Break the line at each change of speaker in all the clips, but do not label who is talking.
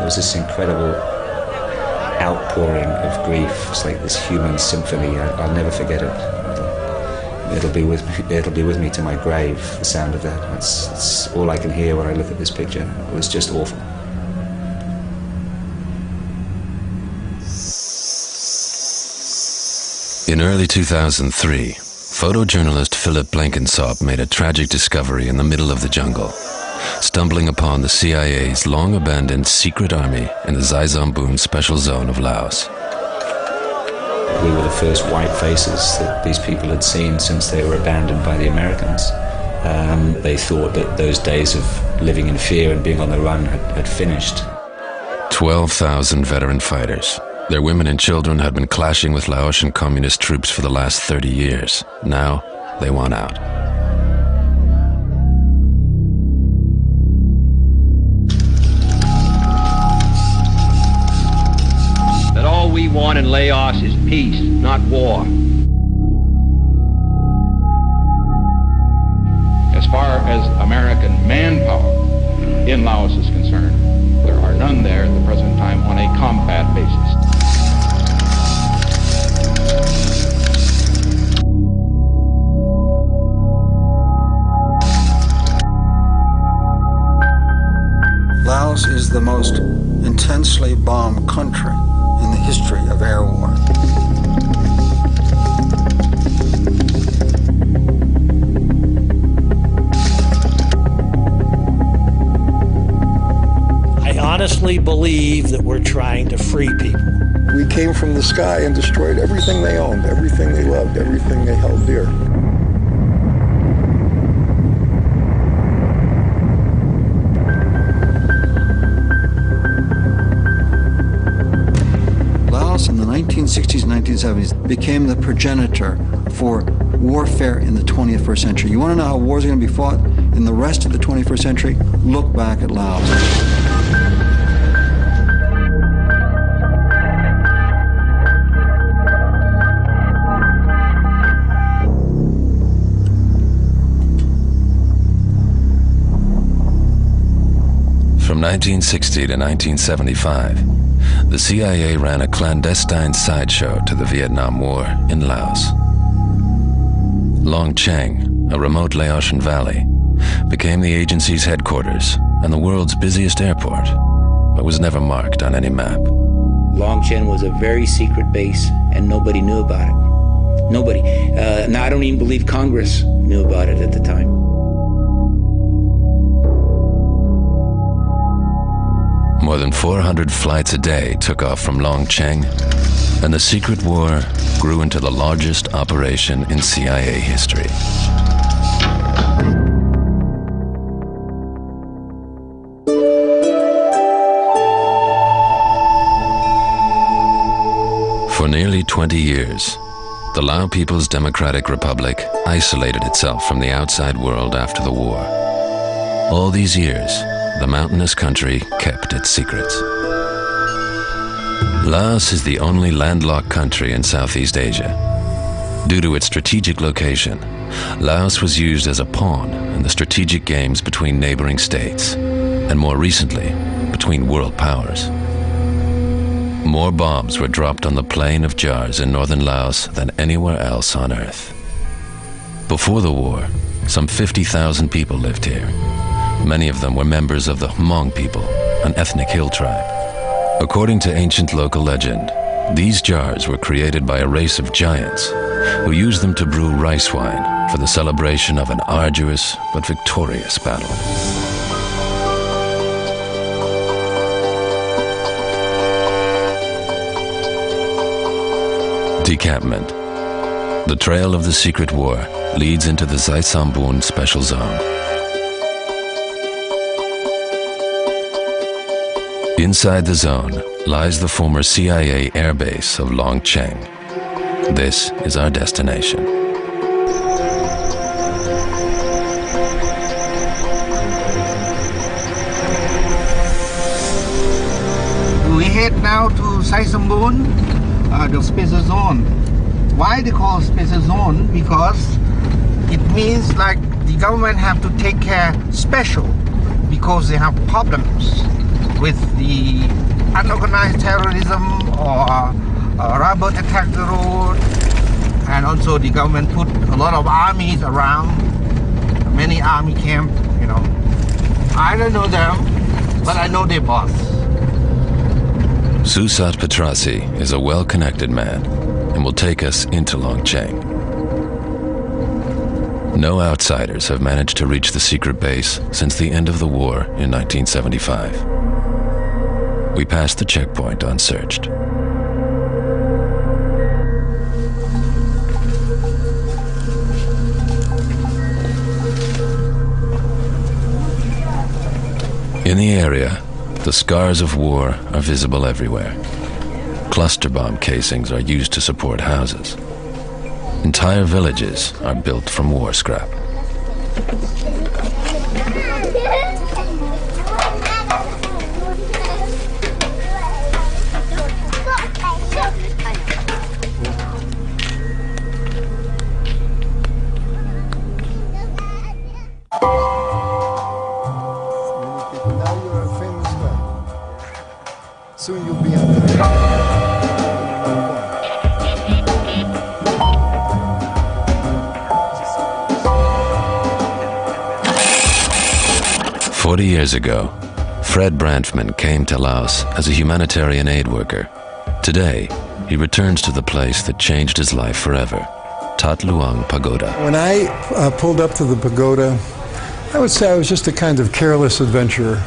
was this incredible outpouring of grief. It's like this human symphony. I'll never forget it. It'll be with me to my grave, the sound of that. It's all I can hear when I look at this picture. It was just awful.
In early 2003, photojournalist Philip Blenkinsop made a tragic discovery in the middle of the jungle, stumbling upon the CIA's long-abandoned secret army in the Xaizambun Special Zone of Laos.
We were the first white faces that these people had seen since they were abandoned by the Americans. They thought that those days of living in fear and being on the run had finished.
12,000 veteran fighters. Their women and children had been clashing with Laotian communist troops for the last 30 years. Now, they want out.
That all we want in Laos is peace, not war. As far as American manpower in Laos is concerned, there are none there at the present time on a combat basis.
Laos is the most intensely bombed country in the history of air war.
I honestly believe that we're trying to free people.
We came from the sky and destroyed everything they owned, everything they loved, everything they held dear.
In the 1960s and 1970s became the progenitor for warfare in the 21st century. You want to know how wars are going to be fought in the rest of the 21st century? Look back at Laos.
From 1960 to 1975, the CIA ran a clandestine sideshow to the Vietnam War in Laos. Long Cheng, a remote Laotian valley, became the agency's headquarters and the world's busiest airport, but was never marked on any map.
Long Cheng was a very secret base and nobody knew about it. Nobody. Now, I don't even believe Congress knew about it at the time.
More than 400 flights a day took off from Long Cheng, and the secret war grew into the largest operation in CIA history. For nearly 20 years, the Lao People's Democratic Republic isolated itself from the outside world after the war. All these years, the mountainous country kept its secrets. Laos is the only landlocked country in Southeast Asia. Due to its strategic location, Laos was used as a pawn in the strategic games between neighboring states, and more recently, between world powers. More bombs were dropped on the Plain of Jars in northern Laos than anywhere else on Earth. Before the war, some 50,000 people lived here. Many of them were members of the Hmong people, an ethnic hill tribe. According to ancient local legend, these jars were created by a race of giants who used them to brew rice wine for the celebration of an arduous but victorious battle. Decampment. The trail of the secret war leads into the Xaizambun Special Zone. Inside the zone lies the former CIA airbase of Long Cheng. This is our destination.
We head now to Xaizambun, the special zone. Why they call special zone? Because it means like the government have to take care special because they have problems. with the unorganized terrorism or robber attack the road, and also the government put a lot of armies around, many army camp, you know. I don't know them, but I know their boss.
Susat Petrasi is a well-connected man and will take us into Longcheng. No outsiders have managed to reach the secret base since the end of the war in 1975. We passed the checkpoint unsearched. In the area, the scars of war are visible everywhere. Cluster bomb casings are used to support houses. Entire villages are built from war scrap.
Now you're a famous guy. Soon you'll be on the
40 years ago, Fred Branfman came to Laos as a humanitarian aid worker. Today, he returns to the place that changed his life forever, Tat Luang Pagoda.
When I pulled up to the pagoda, I would say I was just a kind of careless adventurer.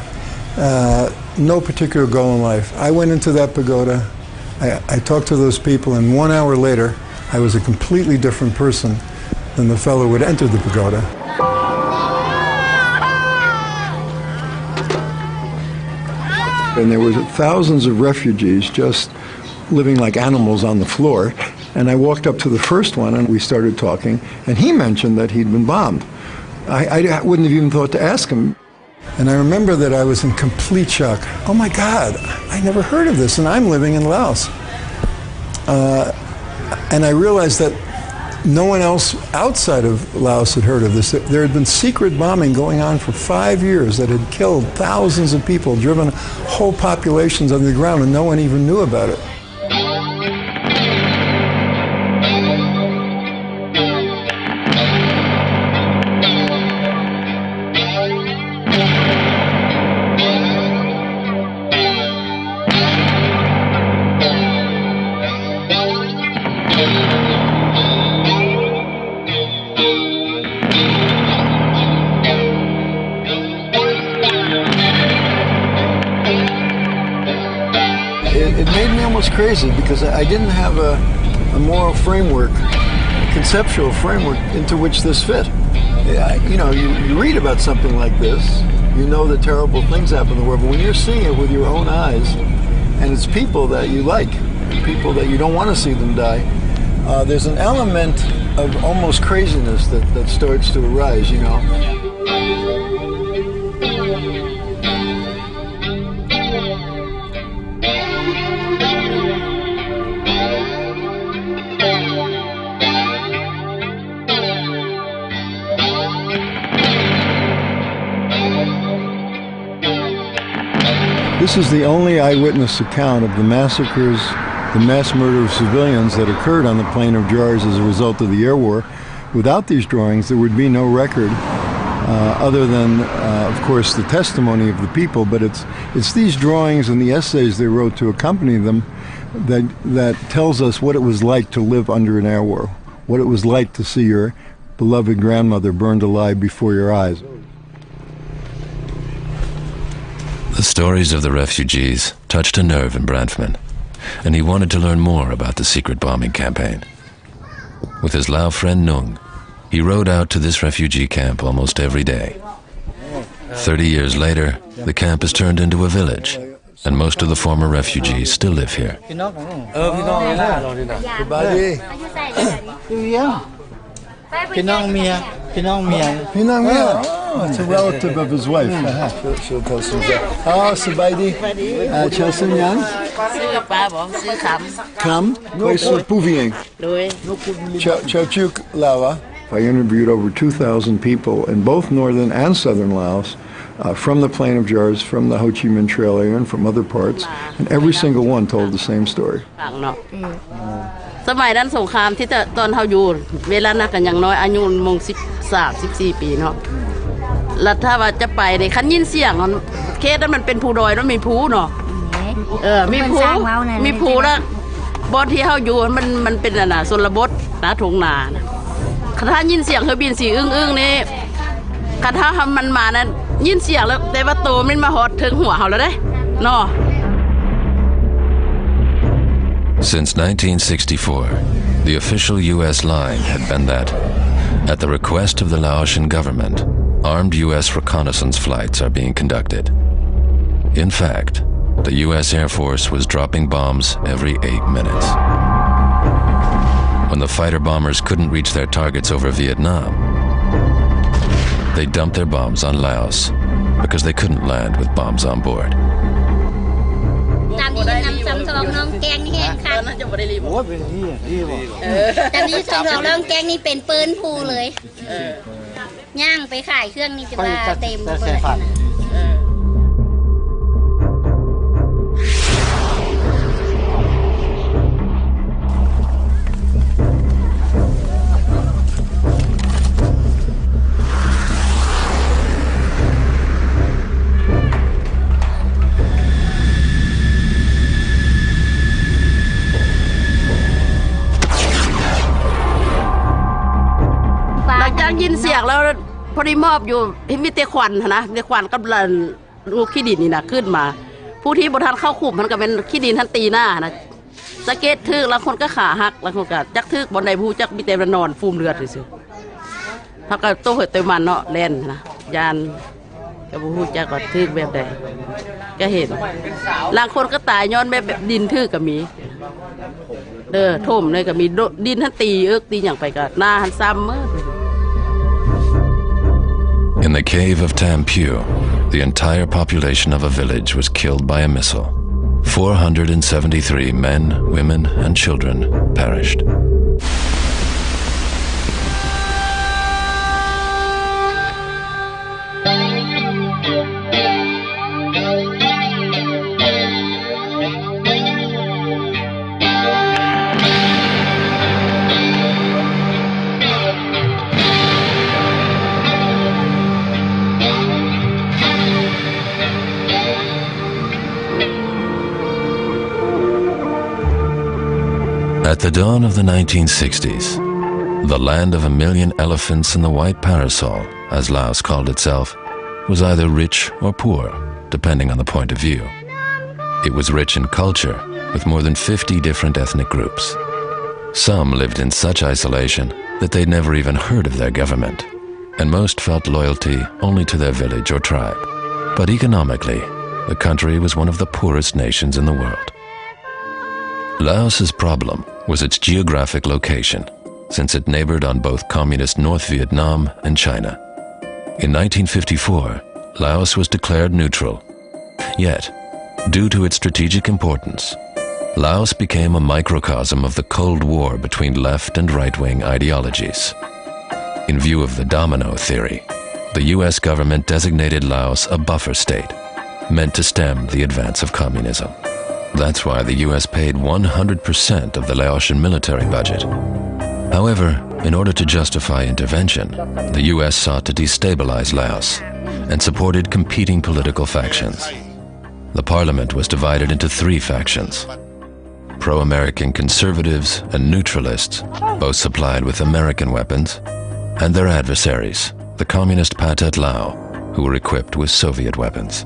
No particular goal in life. I went into that pagoda, I talked to those people, and 1 hour later, I was a completely different person than the fellow who had entered the pagoda.
And there were thousands of refugees just living like animals on the floor. And I walked up to the first one and we started talking, and he mentioned that he'd been bombed. I wouldn't have even thought to ask him.
And I remember that I was in complete shock. Oh my God, I never heard of this, and I'm living in Laos. And I realized that no one else outside of Laos had heard of this. There had been secret bombing going on for 5 years that had killed thousands of people, driven whole populations under the ground, and no one even knew about it.
It made me almost crazy because I didn't have a moral framework, a conceptual framework into which this fit. You know, you read about something like this, you know that terrible things happen in the world, but when you're seeing it with your own eyes, and it's people that you like, people that you don't want to see them die, there's an element of almost craziness that starts to arise, you know. This is the only eyewitness account of the massacres, the mass murder of civilians that occurred on the plain of jars as a result of the air war. Without these drawings, there would be no record other than, of course, the testimony of the people. But it's these drawings and the essays they wrote to accompany them that tells us what it was like to live under an air war, what it was like to see your beloved grandmother burned alive before your eyes.
The stories of the refugees touched a nerve in Branfman, and he wanted to learn more about the secret bombing campaign. With his Lao friend Nung, he rode out to this refugee camp almost every day. 30 years later, the camp has turned into a village, and most of the former refugees still live here.
Oh, it's a relative of his wife. She'll tell some. Oh, Sabaidi. Chelsea Yan. Come. Koisu Puvieng. Chauchuk Lawa. I interviewed over 2,000 people in both northern and southern Laos from the Plain of Jars, from the Ho Chi Minh Trail area, and from other parts, and every single one told the same story.
สมัยนั้นสงครามที่ตอนเฮาอยู่เวลานั้นกันอย่างน้อยอายุมง13-14 ปีเนาะแล้วถ้าว่าจะไปในคันยินเสียงเคสนั้นมันเป็นภูดอยแล้วมีภูเนาะมีภูแล้วบอนที่เฮาอยู่มันเป็นน่ะชนบทนะทุ่งนานะถ้ายินเสียงเครื่องบินสีอึ้งๆนี่ถ้ามันมานั้นยินเสียงแล้วแต่ว่าโตมันมาฮอดถึงหัวเฮาแล้วเด้เนาะ
Since 1964, the official U.S. line had been that, at the request of the Laotian government, armed U.S. reconnaissance flights are being conducted. In fact, the U.S. Air Force was dropping bombs every 8 minutes. When the fighter bombers couldn't reach their targets over Vietnam, they dumped their bombs on Laos because they couldn't land with bombs on board.
ตามนี้นำซ้ำสองน้องแกงแห้งค่ะตามนี้สองน้องแกงนี่เป็นปืนภูเลยย่างไปขายเครื่องนี่จะว่าเต็มเลย
ยินเสียงแล้วพอดีมอบอยู่มีแต่ควันนะมีแต่ควันกับลูกขี้ดินนี่นะขึ้นมาผู้ที่บทันเข้าขุมมันก็เป็นขี้ดินทันตีหน้านะสะเก็ตทึกแล้วคนก็ขาหักแล้วคนก็จักทึกบนใดผู้จักมีแต่นอนฟูมเลือดซื่อๆเขาก็โตเหตุมันเนาะแล่นนะยานกับผู้จักก็ทึกแบบใดก็เห็นบางคนก็ตายย้อนแบบดินทึกก็มีท่มเลยก็มีดินทันตีตีอย่างไปก็หน้าหันซ้ำเมื่อ
In the cave of Tampu, the entire population of a village was killed by a missile. 473 men, women, and children perished. At the dawn of the 1960s, the land of a million elephants and the white parasol, as Laos called itself, was either rich or poor, depending on the point of view. It was rich in culture, with more than 50 different ethnic groups. Some lived in such isolation that they'd never even heard of their government, and most felt loyalty only to their village or tribe. But economically, the country was one of the poorest nations in the world. Laos's problem was its geographic location, since it neighbored on both communist North Vietnam and China. In 1954, Laos was declared neutral. Yet, due to its strategic importance, Laos became a microcosm of the Cold War between left and right-wing ideologies. In view of the domino theory, the US government designated Laos a buffer state, meant to stem the advance of communism. That's why the US paid 100% of the Laotian military budget. However, in order to justify intervention, the US sought to destabilize Laos and supported competing political factions. The parliament was divided into three factions: pro-American conservatives and neutralists, both supplied with American weapons, and their adversaries, the communist Pathet Lao, who were equipped with Soviet weapons.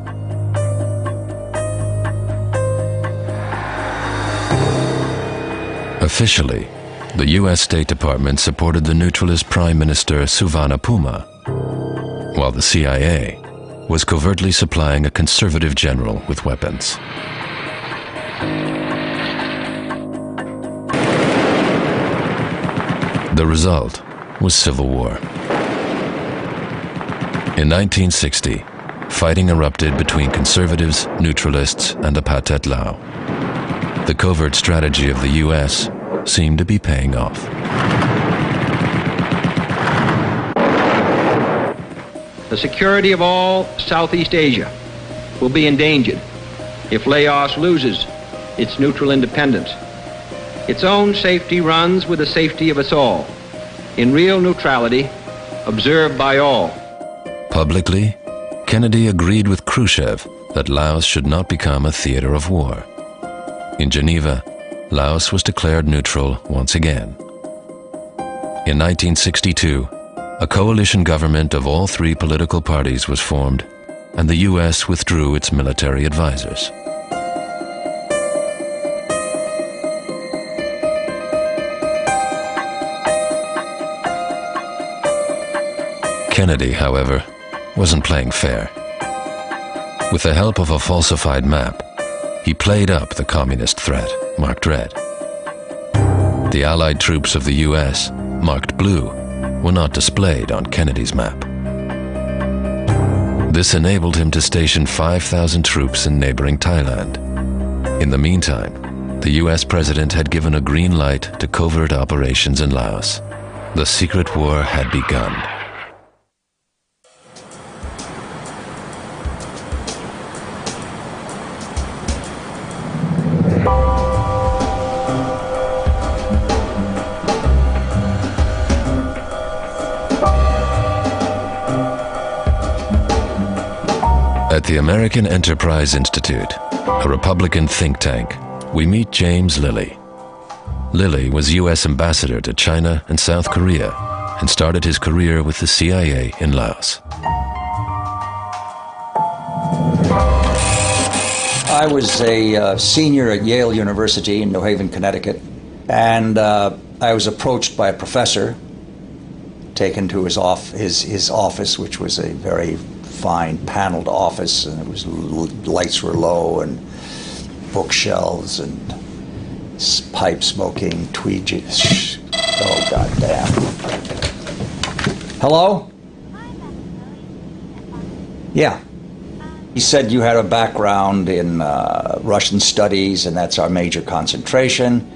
Officially, the U.S. State Department supported the neutralist Prime Minister Suvarnabhumi, while the CIA was covertly supplying a conservative general with weapons. The result was civil war. In 1960, fighting erupted between conservatives, neutralists, and the Pathet Lao. The covert strategy of the U.S. seemed to be paying off.
The security of all Southeast Asia will be endangered if Laos loses its neutral independence. Its own safety runs with the safety of us all, in real neutrality, observed by all.
Publicly, Kennedy agreed with Khrushchev that Laos should not become a theater of war. In Geneva, Laos was declared neutral once again. In 1962, a coalition government of all three political parties was formed, and the U.S. withdrew its military advisors. Kennedy, however, wasn't playing fair. With the help of a falsified map, he played up the communist threat, marked red. The Allied troops of the U.S., marked blue, were not displayed on Kennedy's map. This enabled him to station 5,000 troops in neighboring Thailand. In the meantime, the U.S. president had given a green light to covert operations in Laos. The secret war had begun. At the American Enterprise Institute, a Republican think tank, we meet James Lilly. Lilly was U.S. ambassador to China and South Korea and started his career with the CIA in Laos.
I was a senior at Yale University in New Haven, Connecticut, and I was approached by a professor, taken to his office, which was a very fine paneled office, and it was lights were low and bookshelves and pipe smoking, tweed. Oh, goddamn! Hello? Yeah. He said you had a background in Russian studies, and that's our major concentration.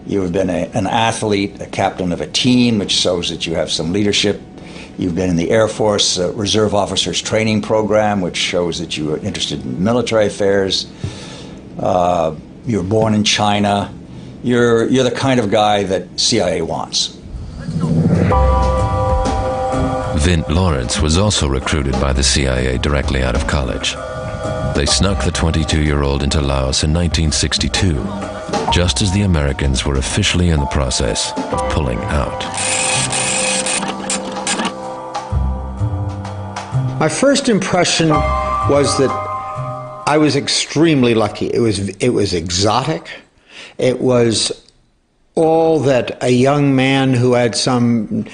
You've been an athlete, a captain of a team, which shows that you have some leadership. You've been in the Air Force Reserve Officers Training Program, which shows that you are interested in military affairs. You were born in China. You're the kind of guy that CIA wants.
Vint Lawrence was also recruited by the CIA directly out of college. They snuck the 22-year-old into Laos in 1962, just as the Americans were officially in the process of pulling out.
My first impression was that I was extremely lucky. It was exotic. It was all that a young man who had some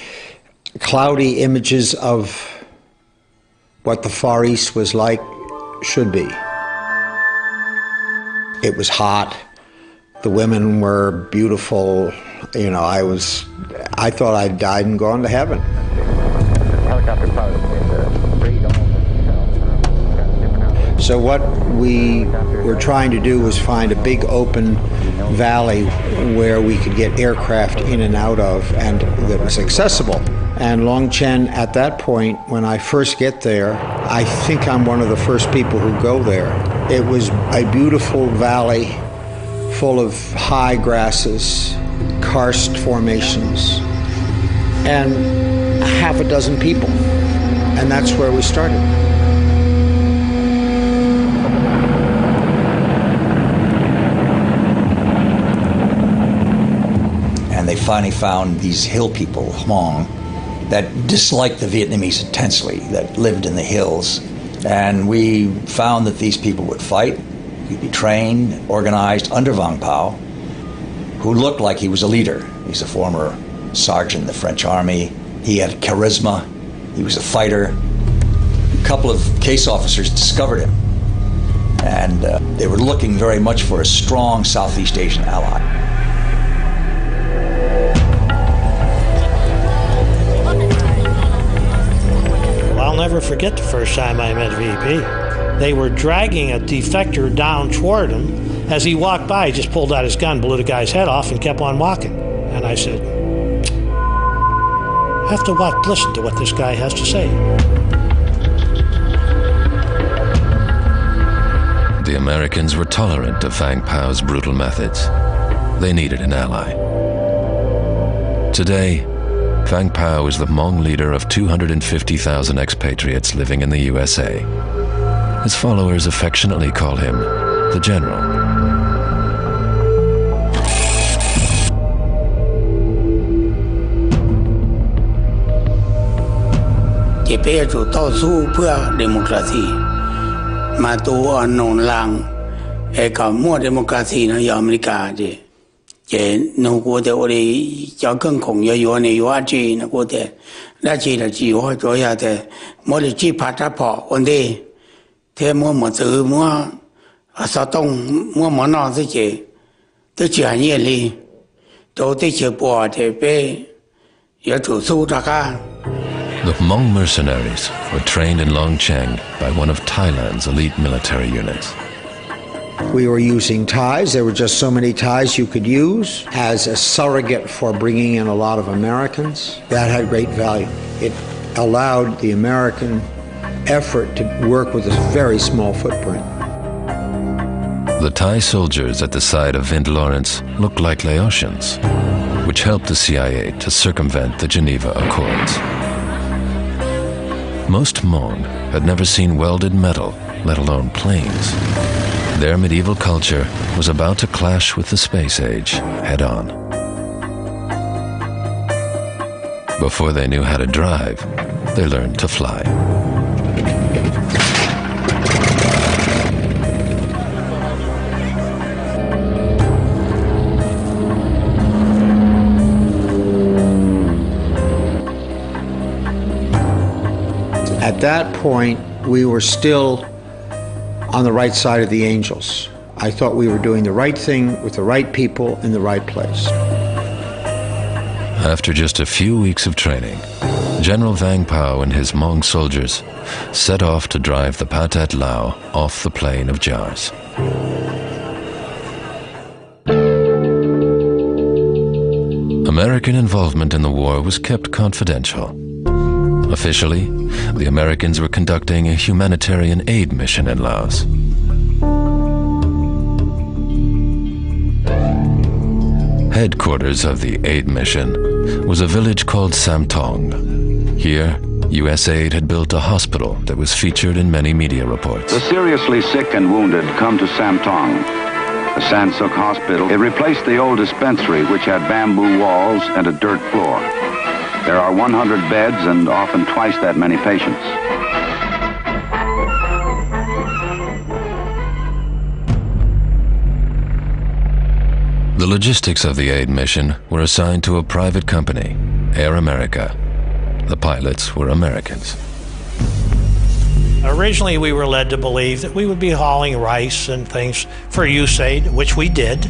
cloudy images of what the Far East was like should be. It was hot. The women were beautiful. You know, I thought I'd died and gone to heaven. So what we were trying to do was find a big open valley where we could get aircraft in and out of, and that was accessible. And Longchen, at that point, when I first get there, I think I'm one of the first people who go there. It was a beautiful valley full of high grasses, karst formations, and half a dozen people. And that's where we started.
And they finally found these hill people, Hmong, that disliked the Vietnamese intensely, that lived in the hills. And we found that these people would fight, he'd be trained, organized under Vang Pao, who looked like he was a leader. He's a former sergeant in the French army. He had charisma. He was a fighter. A couple of case officers discovered him. And they were looking very much for a strong Southeast Asian ally.
I'll never forget the first time I met VP. They were dragging a defector down toward him. As he walked by, he just pulled out his gun, blew the guy's head off, and kept on walking. And I said, I have to listen to what this guy has to say.
the Americans were tolerant of Vang Pao's brutal methods. They needed an ally. Today, Vang Pao is the Hmong leader of 250,000 expatriates living in the USA. His followers affectionately call him the General.
democracy มาตัวอ่อนนนลังกับมั่ว democracy นะยอเมริกาเจนกูเตอรีจะ更恐有呢有啊จีนะกูเต那จี了จีว่า主要的มั่ว的จีพัฒน์พอวันนี้เทมั่วซื้อมั่วสะต้องมั่วหมอนอสิเจตัวเจียนี่เลยตัวที่เชื่อปวดเทไป要主สู้ตะก้า
The Hmong mercenaries were trained in Longcheng by one of Thailand's elite military units.
We were using Thais. There were just so many Thais you could use as a surrogate for bringing in a lot of Americans. That had great value. It allowed the American effort to work with a very small footprint.
The Thai soldiers at the side of Vint Lawrence looked like Laotians, which helped the CIA to circumvent the Geneva Accords. Most Hmong had never seen welded metal, let alone planes. Their medieval culture was about to clash with the space age head-on. Before they knew how to drive, they learned to fly.
At that point, we were still on the right side of the angels. I thought we were doing the right thing with the right people in the right place.
After just a few weeks of training, General Vang Pao and his Hmong soldiers set off to drive the Pathet Lao off the plain of Jars. American involvement in the war was kept confidential. Officially, the Americans were conducting a humanitarian aid mission in Laos. Headquarters of the aid mission was a village called Samtong. Here, US Aid had built a hospital that was featured in many media reports.
The seriously sick and wounded come to Samtong, the Sansuk Hospital. It replaced the old dispensary, which had bamboo walls and a dirt floor. There are 100 beds and often twice that many patients.
The logistics of the aid mission were assigned to a private company, Air America. The pilots were Americans.
Originally, we were led to believe that we would be hauling rice and things for USAID, which we did.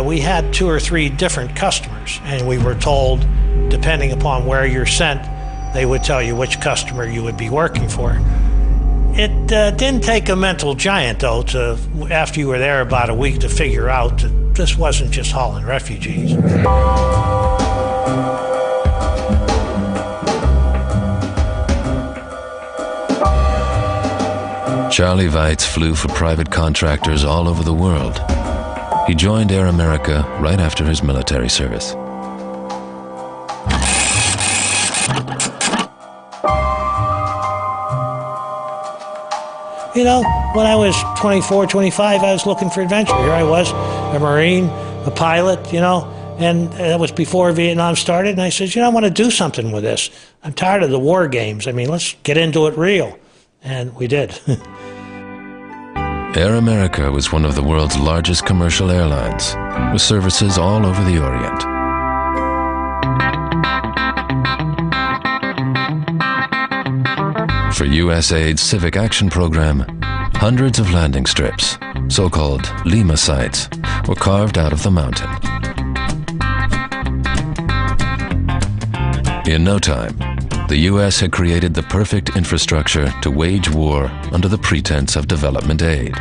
We had 2 or 3 different customers, and we were told, depending upon where you're sent, they would tell you which customer you would be working for. It didn't take a mental giant, though, after you were there about a week to figure out that this wasn't just hauling refugees.
Charlie Weitz flew for private contractors all over the world. He joined Air America right after his military service.
You know, when I was 24, 25, I was looking for adventure. Here I was, a Marine, a pilot, you know, and that was before Vietnam started. And I said, you know, I want to do something with this. I'm tired of the war games. I mean, let's get into it real. And we did.
Air America was one of the world's largest commercial airlines, with services all over the Orient. For USAID's Civic Action Program, hundreds of landing strips, so-called Lima sites, were carved out of the mountain. In no time, the U.S. had created the perfect infrastructure to wage war under the pretense of development aid.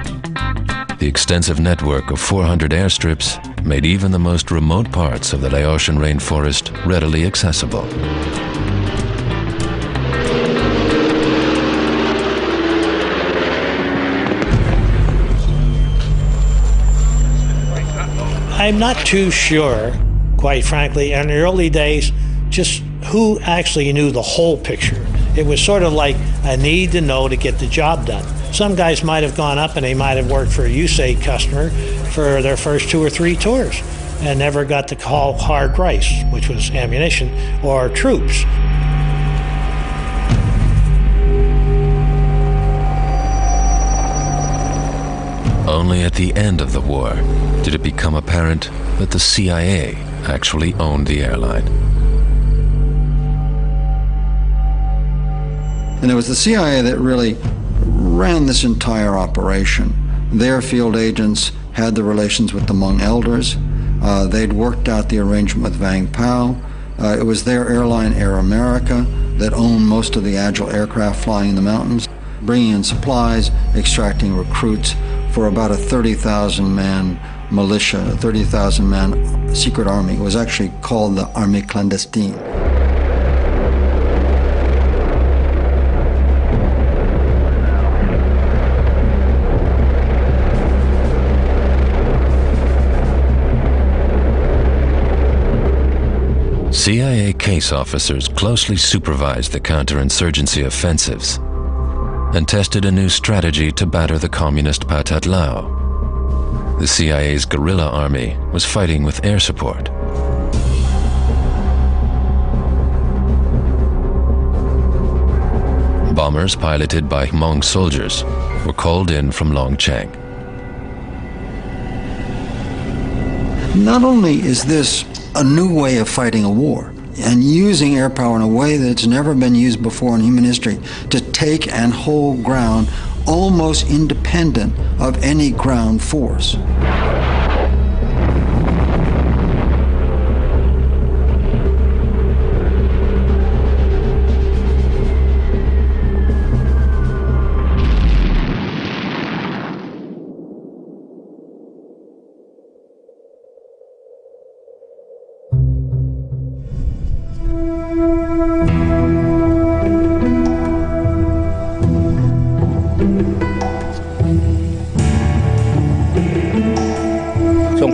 The extensive network of 400 airstrips made even the most remote parts of the Laotian rainforest readily accessible.
I'm not too sure, quite frankly, in the early days, just who actually knew the whole picture. It was sort of like a need to know to get the job done. Some guys might have gone up and they might have worked for a USAID customer for their first 2 or 3 tours and never got to call hard rice, which was ammunition, or troops.
Only at the end of the war did it become apparent that the CIA actually owned the airline.
And it was the CIA that really ran this entire operation. Their field agents had the relations with the Hmong elders. They'd worked out the arrangement with Vang Pao. It was their airline, Air America, that owned most of the Agile aircraft flying in the mountains, bringing in supplies, extracting recruits for about a 30,000-man militia, a 30,000-man secret army. It was actually called the Armée Clandestine.
CIA case officers closely supervised the counterinsurgency offensives and tested a new strategy to batter the communist Pathet Lao. The CIA's guerrilla army was fighting with air support. Bombers piloted by Hmong soldiers were called in from Longchang.
Not only is this a new way of fighting a war and using air power in a way that's never been used before in human history to take and hold ground almost independent of any ground force.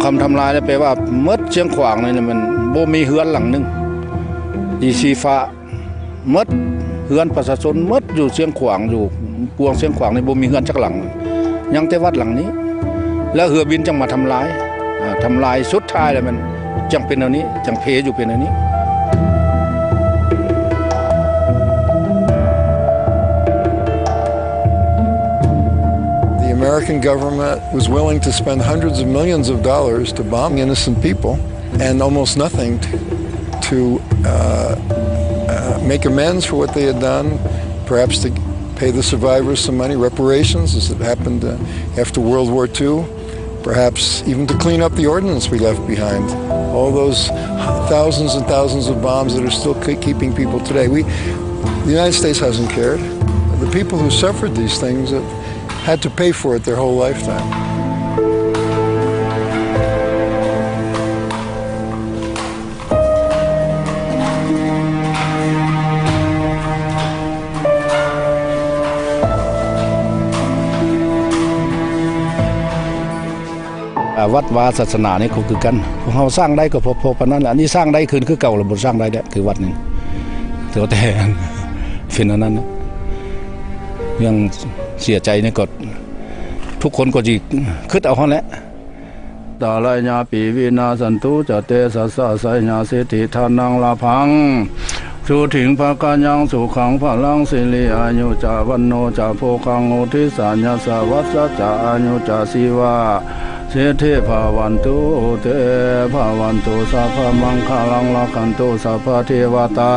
คำทำลายแปลว่าเมื่อเชียงขวางนี่มันบ่มีเฮือนหลังนึงอีสีฟ้าเมื่อเฮือนประชาชนเมื่ออยู่เชียงขวางอยู่ปวงเชียงขวางนี่บ่มีเฮือนจักหลังยังแต่วัดหลังนี้แล้วเรือบินจังมาทำลายสุดท้ายแล้วมันจังเป็นอันนี้จังเพอยู่เป็นอันนี้
The American government was willing to spend hundreds of millions of dollars to bomb innocent people and almost nothing to make amends for what they had done, perhaps to pay the survivors some money, reparations, as it happened after World War II, perhaps even to clean up the ordnance we left behind. All those thousands and thousands of bombs that are still keeping people today. The United States hasn't cared. The people who suffered these things had to pay for it their whole lifetime.
วัดวาศาสนานี่คือกันพวกเขาสร้างได้ก็พอปานนั้นแหละอันนี้สร้างได้คืนคือเก่าหรือบ่สร้างได้เนี่ยคือวัดนี้แต่ฟินอันนั้นยังเสียใจในกฎทุกคนก็จีคิดเอาเขาแหละตาลายญาปีวินาสันตุจะเตสะสะสายญาสิทธิทานังลาพังสุถิงภาการยังสุขังพลังสิริอายุจาวันโนจาโพคังโอทิสัญญาสวัสสะจาอายุจาสีวาเสเทภาวันตุเตภาวันตุสัพพมังคลังละคันตุสัพพเทวตา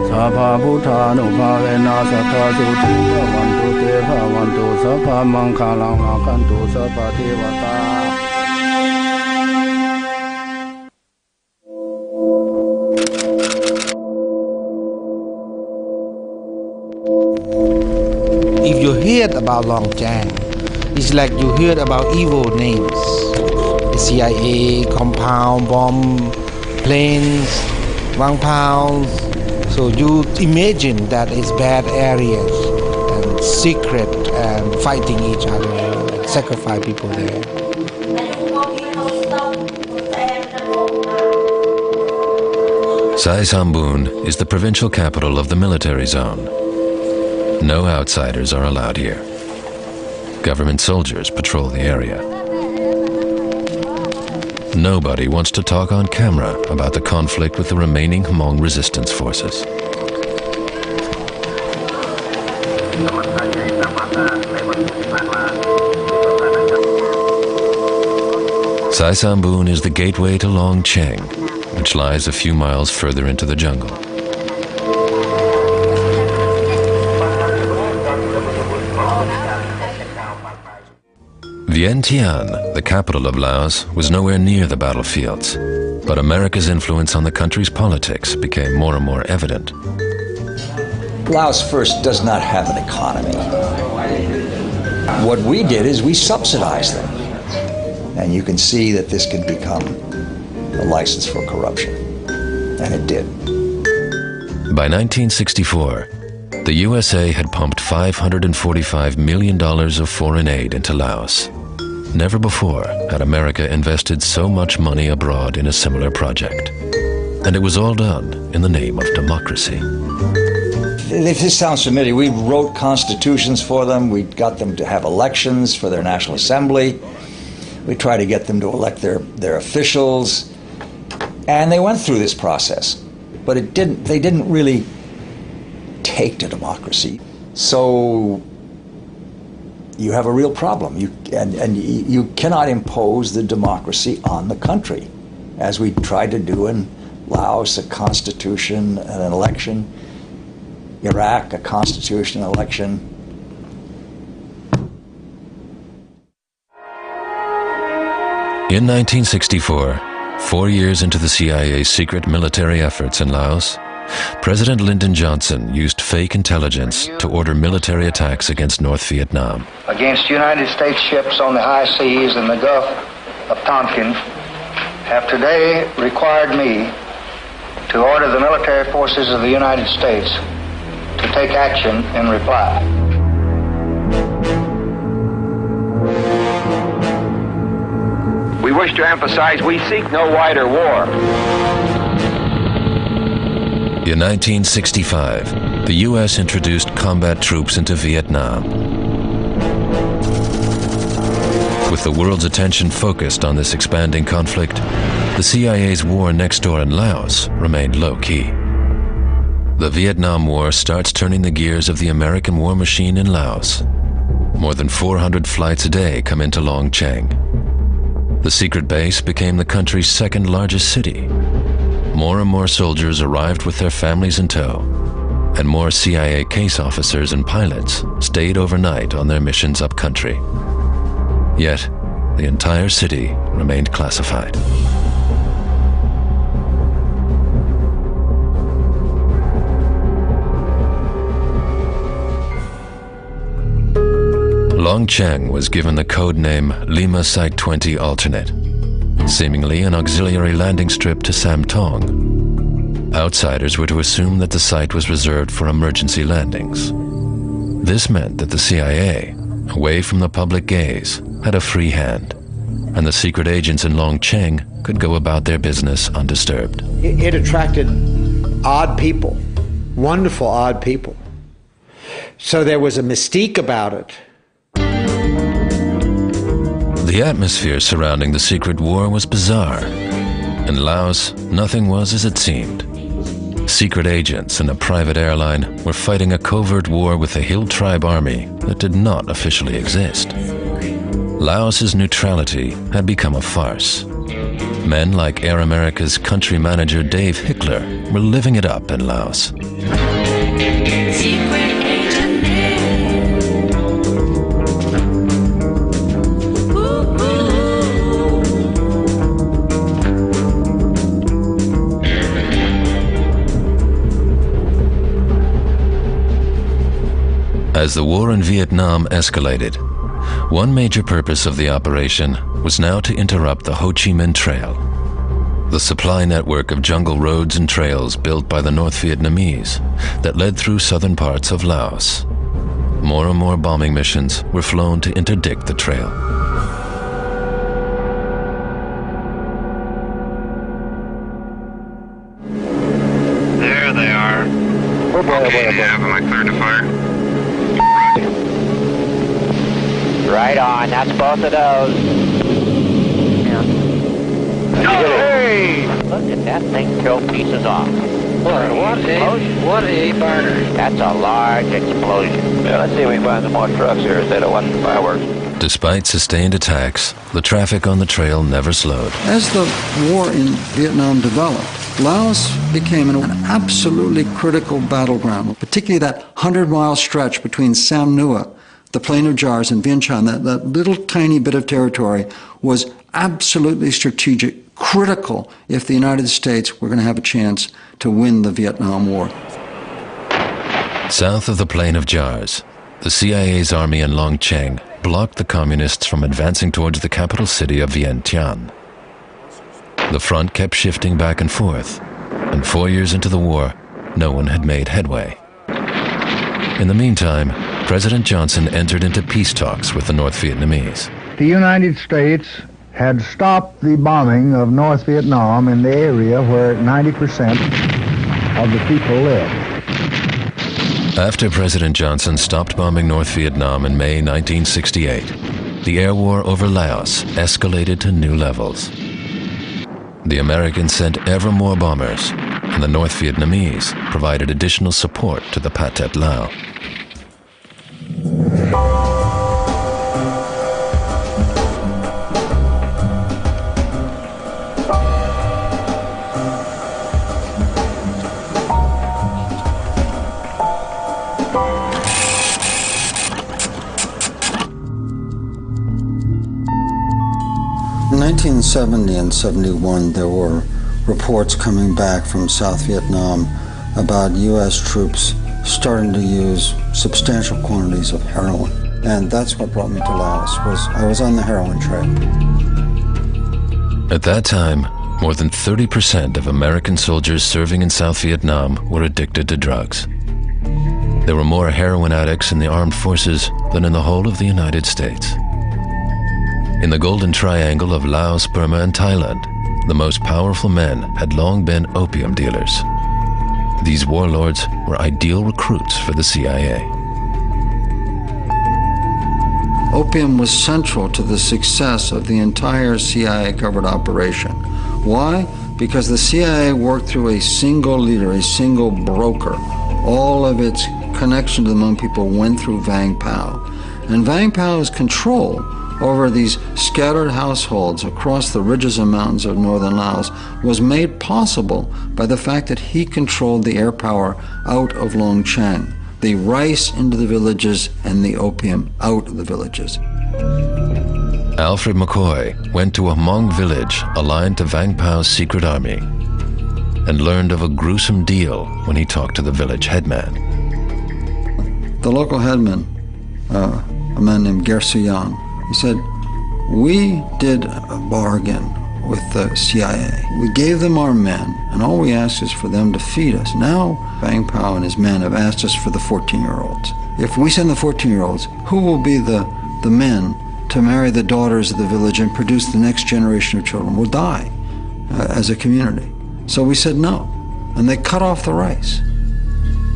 สัพพพุทธานุภาเวนะสัทธาสุติภาวันตุเตภาวันตุสัพพมังคลังละคันตุสัพพเทวตา
If you heard about Longchang, it's like you heard about evil names. The CIA, compound bomb, planes, Vang Pao. So you imagine that it's bad areas and secret and fighting each other, sacrifice people there.
Sai Sambun is the provincial capital of the military zone. No outsiders are allowed here. Government soldiers patrol the area. Nobody wants to talk on camera about the conflict with the remaining Hmong resistance forces. Sai Sambun is the gateway to Long Cheng, which lies a few miles further into the jungle. Vientiane, the capital of Laos, was nowhere near the battlefields, but America's influence on the country's politics became more and more evident.
Laos first does not have an economy. What we did is we subsidized them. And you can see that this could become a license for corruption. And it did.
By 1964, the USA had pumped $545 million of foreign aid into Laos. Never before had America invested so much money abroad in a similar project. And it was all done in the name of democracy.
If this sounds familiar, we wrote constitutions for them. We got them to have elections for their National Assembly. We tried to get them to elect their officials. And they went through this process. But they didn't really take to democracy. So you have a real problem. You cannot impose the democracy on the country, as we tried to do in Laos, a constitution and an election. Iraq, a constitution, an election.
In 1964, 4 years into the CIA's secret military efforts in Laos, President Lyndon Johnson used fake intelligence to order military attacks against North Vietnam.
Against United States ships on the high seas in the Gulf of Tonkin have today required me to order the military forces of the United States to take action in reply.
We wish to emphasize we seek no wider war.
In 1965, the U.S. introduced combat troops into Vietnam. With the world's attention focused on this expanding conflict, the CIA's war next door in Laos remained low-key. The Vietnam War starts turning the gears of the American war machine in Laos. More than 400 flights a day come into Long Cheng. The secret base became the country's second largest city. More and more soldiers arrived with their families in tow, and more CIA case officers and pilots stayed overnight on their missions upcountry. Yet, the entire city remained classified. Long Cheng was given the code name Lima Site 20 Alternate, seemingly an auxiliary landing strip to Sam Tong. Outsiders were to assume that the site was reserved for emergency landings. This meant that the CIA, away from the public gaze, had a free hand, and the secret agents in Long Cheng could go about their business undisturbed.
It attracted odd people, wonderful odd people. So there was a mystique about it.
The atmosphere surrounding the secret war was bizarre. In Laos, nothing was as it seemed. Secret agents and a private airline were fighting a covert war with a hill tribe army that did not officially exist. Laos's neutrality had become a farce. Men like Air America's country manager Dave Hickler were living it up in Laos. As the war in Vietnam escalated, one major purpose of the operation was now to interrupt the Ho Chi Minh Trail, the supply network of jungle roads and trails built by the North Vietnamese that led through southern parts of Laos. More and more bombing missions were flown to interdict the trail.
Am I cleared to fire?
Right on. That's both of those. Yeah. Hey! Look at that thing throw pieces off. What a burner. That's a large explosion. Yeah, let's see if we can find some more trucks here instead of watching fireworks.
Despite sustained attacks, the traffic on the trail never slowed.
As the war in Vietnam developed, Laos became an absolutely critical battleground, particularly that 100-mile stretch between Sam Nua, the Plain of Jars, and Vientiane. That little tiny bit of territory was absolutely strategic, critical if the United States were going to have a chance to win the Vietnam War.
South of the Plain of Jars, the CIA's army in Long Cheng blocked the communists from advancing towards the capital city of Vientiane. The front kept shifting back and forth, and 4 years into the war, no one had made headway. In the meantime, President Johnson entered into peace talks with the North Vietnamese.
The United States had stopped the bombing of North Vietnam in the area where 90% of the people lived.
After President Johnson stopped bombing North Vietnam in May 1968, the air war over Laos escalated to new levels. The Americans sent ever more bombers, and the North Vietnamese provided additional support to the Pathet Lao.
In 1970 and 71, there were reports coming back from South Vietnam about U.S. troops starting to use substantial quantities of heroin. And that's what brought me to Laos. I was on the heroin trail.
At that time, more than 30% of American soldiers serving in South Vietnam were addicted to drugs. There were more heroin addicts in the armed forces than in the whole of the United States. In the Golden Triangle of Laos, Burma, and Thailand, the most powerful men had long been opium dealers. These warlords were ideal recruits for the CIA.
Opium was central to the success of the entire CIA covert operation. Why? Because the CIA worked through a single leader, a single broker. All of its connection to the Hmong people went through Vang Pao. And Vang Pao's control over these scattered households across the ridges and mountains of northern Laos was made possible by the fact that he controlled the air power out of Long Cheng, the rice into the villages and the opium out of the villages.
Alfred McCoy went to a Hmong village aligned to Vang Pao's secret army and learned of a gruesome deal when he talked to the village headman.
The local headman, a man named Ger Suyang, he said, "We did a bargain with the CIA. We gave them our men, and all we asked is for them to feed us. Now, Vang Pao and his men have asked us for the 14-year-olds. If we send the 14-year-olds, who will be the men to marry the daughters of the village and produce the next generation of children? We'll die as a community." So we said no, and they cut off the rice.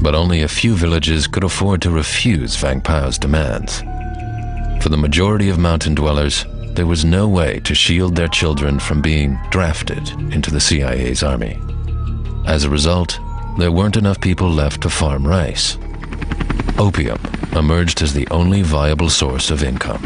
But only a few villages could afford to refuse Vang Pao's demands. For the majority of mountain dwellers, there was no way to shield their children from being drafted into the CIA's army. As a result, there weren't enough people left to farm rice. Opium emerged as the only viable source of income.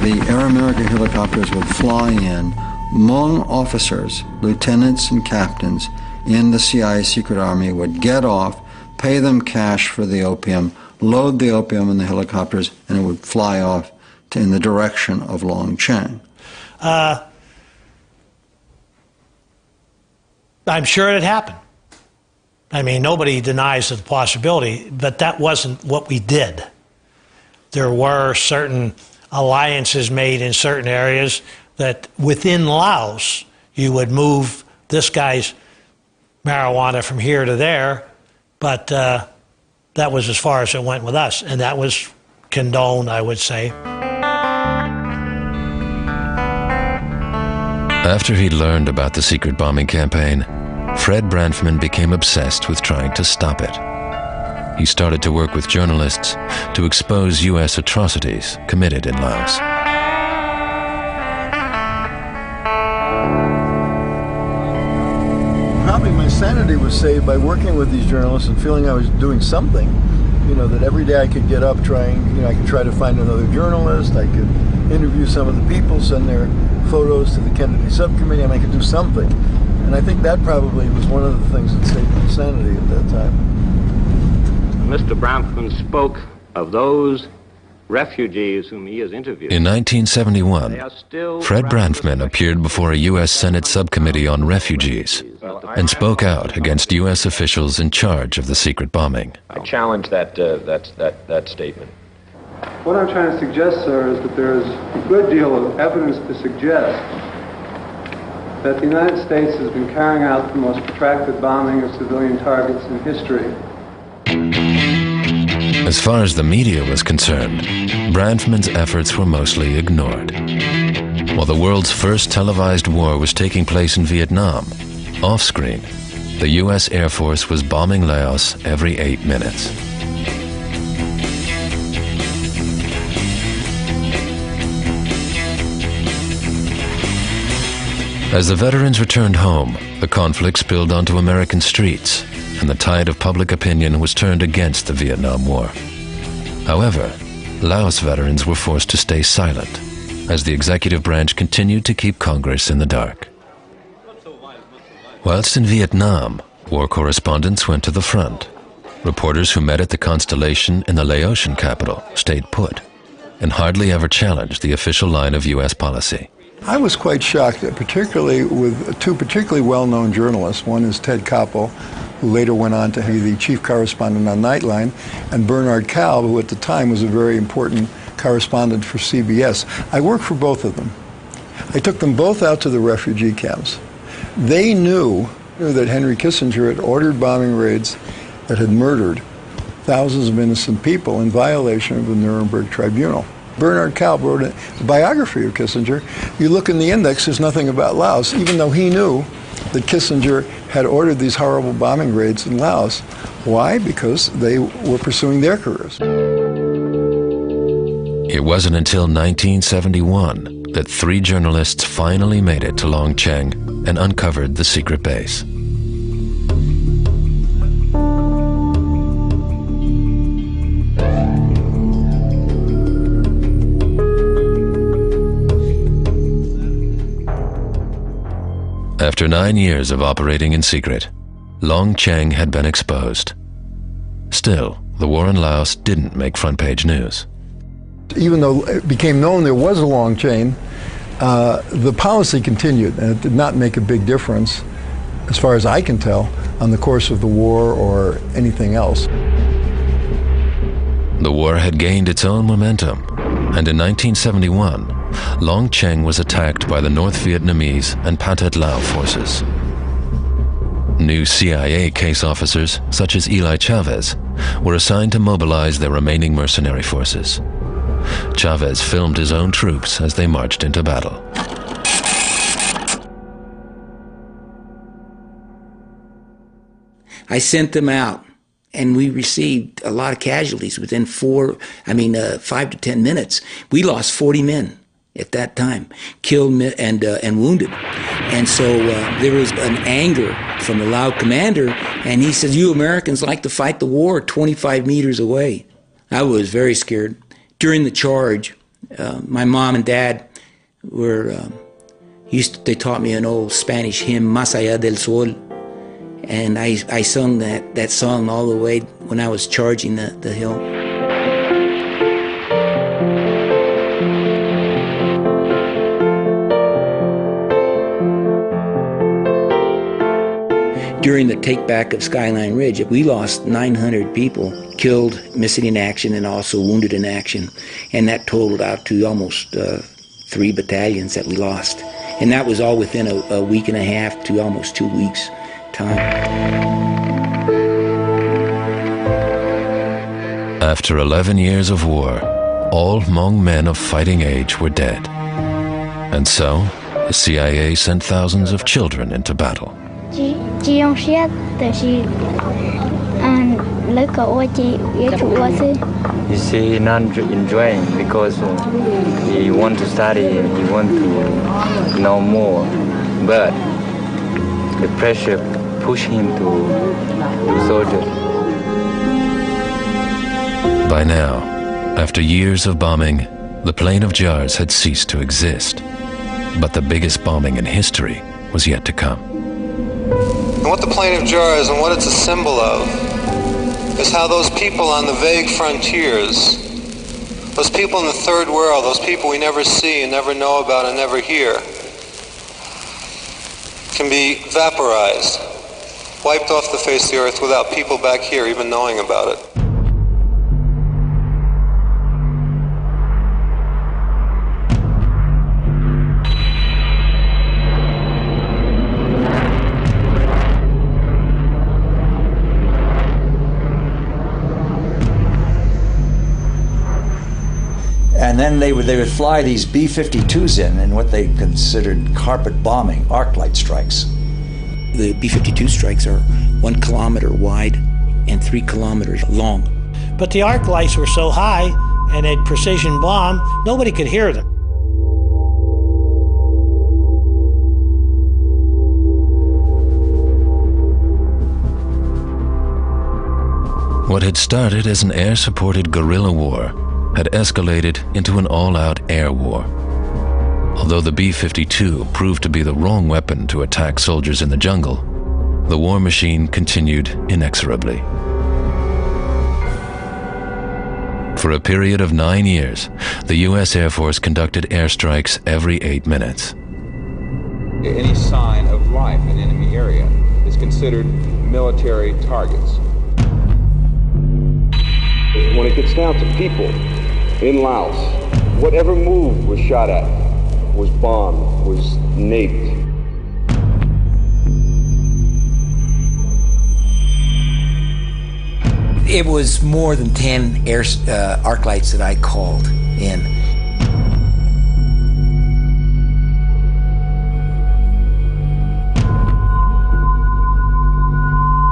The Air America helicopters would fly in. Hmong officers, lieutenants and captains in the CIA secret army would get off, pay them cash for the opium, load the opium in the helicopters, and it would fly off in the direction of Long Cheng.
I'm sure it happened. I mean, nobody denies the possibility, but that wasn't what we did. There were certain alliances made in certain areas that within Laos, you would move this guy's marijuana from here to there, but that was as far as it went with us, and that was condoned, I would say.
After he'd learned about the secret bombing campaign, Fred Branfman became obsessed with trying to stop it. He started to work with journalists to expose U.S. atrocities committed in Laos.
Probably my sanity was saved by working with these journalists and feeling I was doing something. You know, that every day I could get up I could try to find another journalist, I could interview some of the people, send their photos to the Kennedy subcommittee, and I could do something. And I think that probably was one of the things that saved my sanity at that time.
Mr. Branfman spoke of those refugees whom he has interviewed.
In 1971, Fred Branfman appeared before a U.S. Senate subcommittee on refugees and spoke out against U.S. officials in charge of the secret bombing.
I challenge that statement.
What I'm trying to suggest, sir, is that there is a good deal of evidence to suggest that the United States has been carrying out the most protracted bombing of civilian targets in history.
As far as the media was concerned, Branfman's efforts were mostly ignored. While the world's first televised war was taking place in Vietnam, off-screen, the U.S. Air Force was bombing Laos every 8 minutes. As the veterans returned home, the conflict spilled onto American streets, and the tide of public opinion was turned against the Vietnam War. However, Laos veterans were forced to stay silent as the executive branch continued to keep Congress in the dark. Whilst in Vietnam, war correspondents went to the front. Reporters who met at the Constellation in the Laotian capital stayed put and hardly ever challenged the official line of U.S. policy.
I was quite shocked, particularly with two particularly well-known journalists. One is Ted Koppel, who later went on to be the chief correspondent on Nightline, and Bernard Kalb, who at the time was a very important correspondent for CBS. I worked for both of them. I took them both out to the refugee camps. They knew that Henry Kissinger had ordered bombing raids that had murdered thousands of innocent people in violation of the Nuremberg Tribunal. Bernard Kalb wrote a biography of Kissinger. You look in the index, there's nothing about Laos, even though he knew that Kissinger had ordered these horrible bombing raids in Laos. Why? Because they were pursuing their careers.
It wasn't until 1971 that 3 journalists finally made it to Long Cheng and uncovered the secret base. After 9 years of operating in secret, Long Cheng had been exposed. Still, the war in Laos didn't make front-page news.
Even though it became known there was a Long Chain, the policy continued, and it did not make a big difference, as far as I can tell, on the course of the war or anything else.
The war had gained its own momentum, and in 1971, Long Cheng was attacked by the North Vietnamese and Pathet Lao forces. New CIA case officers, such as Eli Chavez, were assigned to mobilize their remaining mercenary forces. Chavez filmed his own troops as they marched into battle.
I sent them out, and we received a lot of casualties within 5 to 10 minutes. We lost 40 men at that time, killed and wounded. And so there was an anger from the Lao commander, and he says, "You Americans like to fight the war 25 meters away." I was very scared. During the charge, my mom and dad were, they taught me an old Spanish hymn, Más allá del sol. And I sung that song all the way when I was charging the hill. During the take-back of Skyline Ridge, we lost 900 people, killed, missing in action, and also wounded in action. And that totaled out to almost 3 battalions that we lost. And that was all within a week and a half to almost 2 weeks' time.
After 11 years of war, all Hmong men of fighting age were dead. And so, the CIA sent thousands of children into battle.
You see, not enjoying because he want to study, he want to know more, but the pressure push him to do soldier.
By now, after years of bombing, the Plain of Jars had ceased to exist. But the biggest bombing in history was yet to come.
And what the Plain of Jars and what it's a symbol of is how those people on the vague frontiers, those people in the third world, those people we never see and never know about and never hear, can be vaporized, wiped off the face of the earth without people back here even knowing about it.
And then they would fly these B-52s in what they considered carpet bombing, arc light strikes.
The B-52 strikes are 1 kilometer wide and 3 kilometers long.
But the arc lights were so high and they'd precision bomb, nobody could hear them.
What had started as an air-supported guerrilla war had escalated into an all-out air war. Although the B-52 proved to be the wrong weapon to attack soldiers in the jungle, the war machine continued inexorably. For a period of 9 years, the U.S. Air Force conducted airstrikes every 8 minutes.
Any sign of life in enemy area is considered military targets. When it gets down to people in Laos, whatever move was shot at, was bombed, was naped.
It was more than 10 arc lights that I called in.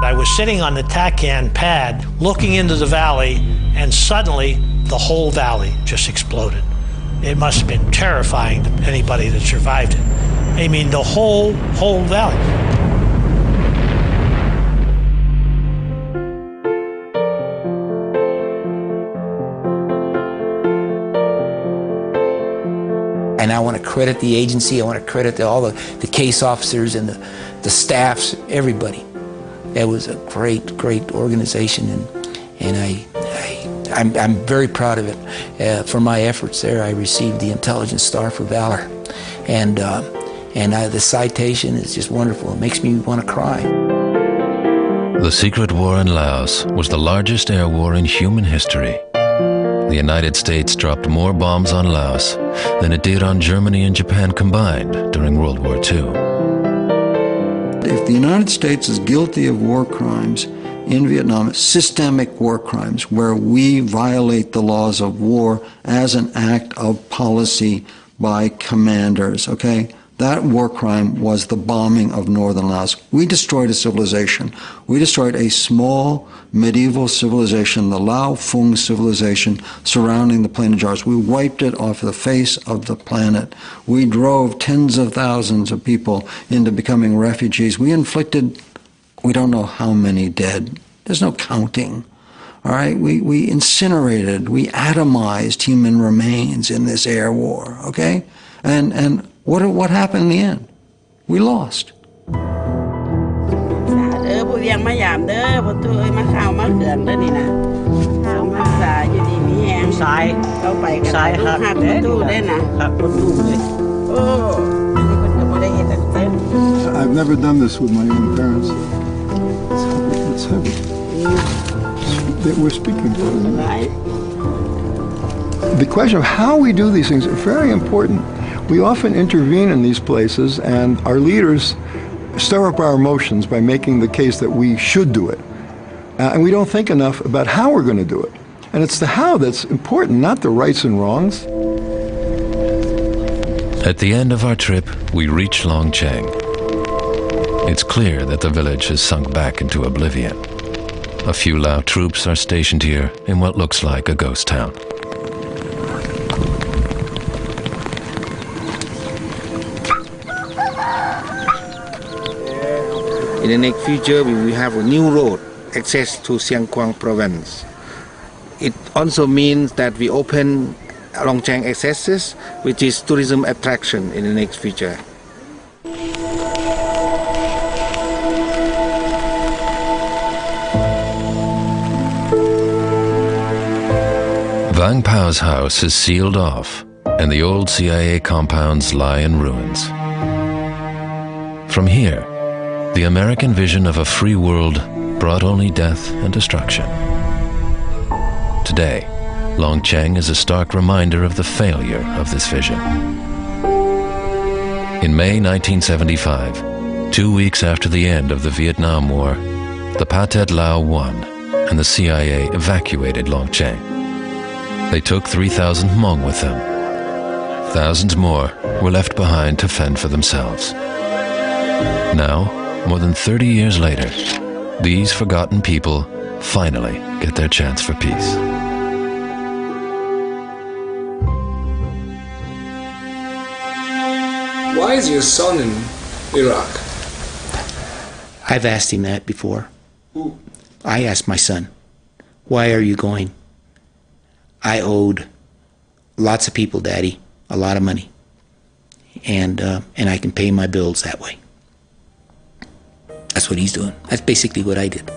I was sitting on the TACAN pad looking into the valley, and suddenly the whole valley just exploded. It must have been terrifying to anybody that survived it. I mean, the whole valley.
And I want to credit the agency, I want to credit all the case officers and the staffs, everybody. It was a great organization, and I'm very proud of it. For my efforts there, I received the Intelligence Star for Valor, and the citation is just wonderful. It makes me want to cry.
The secret war in Laos was the largest air war in human history. The United States dropped more bombs on Laos than it did on Germany and Japan combined during World War II.
If the United States is guilty of war crimes in Vietnam, systemic war crimes, where we violate the laws of war as an act of policy by commanders, okay? That war crime was the bombing of northern Laos. We destroyed a civilization. We destroyed a small medieval civilization, the Lao Phung civilization surrounding the Plain of Jars. We wiped it off the face of the planet. We drove tens of thousands of people into becoming refugees. We inflicted, we don't know how many dead. There's no counting. All right, we incinerated, we atomized human remains in this air war, okay? And what happened in the end? We lost.
I've never done this with my own parents. It's heavy. We're speaking for them. The question of how we do these things is very important. We often intervene in these places, and our leaders stir up our emotions by making the case that we should do it. And we don't think enough about how we're going to do it. And it's the how that's important, not the rights and wrongs.
At the end of our trip, we reach Longcheng. It's clear that the village has sunk back into oblivion. A few Lao troops are stationed here in what looks like a ghost town.
In the next future, we will have a new road access to Siang Kwang province. It also means that we open Longcheng accesses, which is tourism attraction in the next future.
Vang Pao's house is sealed off, and the old CIA compounds lie in ruins. From here, the American vision of a free world brought only death and destruction. Today, Longcheng is a stark reminder of the failure of this vision. In May 1975, 2 weeks after the end of the Vietnam War, the Pathet Lao won, and the CIA evacuated Longcheng. They took 3,000 Hmong with them. Thousands more were left behind to fend for themselves. Now, more than 30 years later, these forgotten people finally get their chance for peace.
Why is your son in Iraq?
I've asked him that before.
Who?
I asked my son, why are you going? I owed lots of people, Daddy, a lot of money. And I can pay my bills that way. That's what he's doing. That's basically what I did.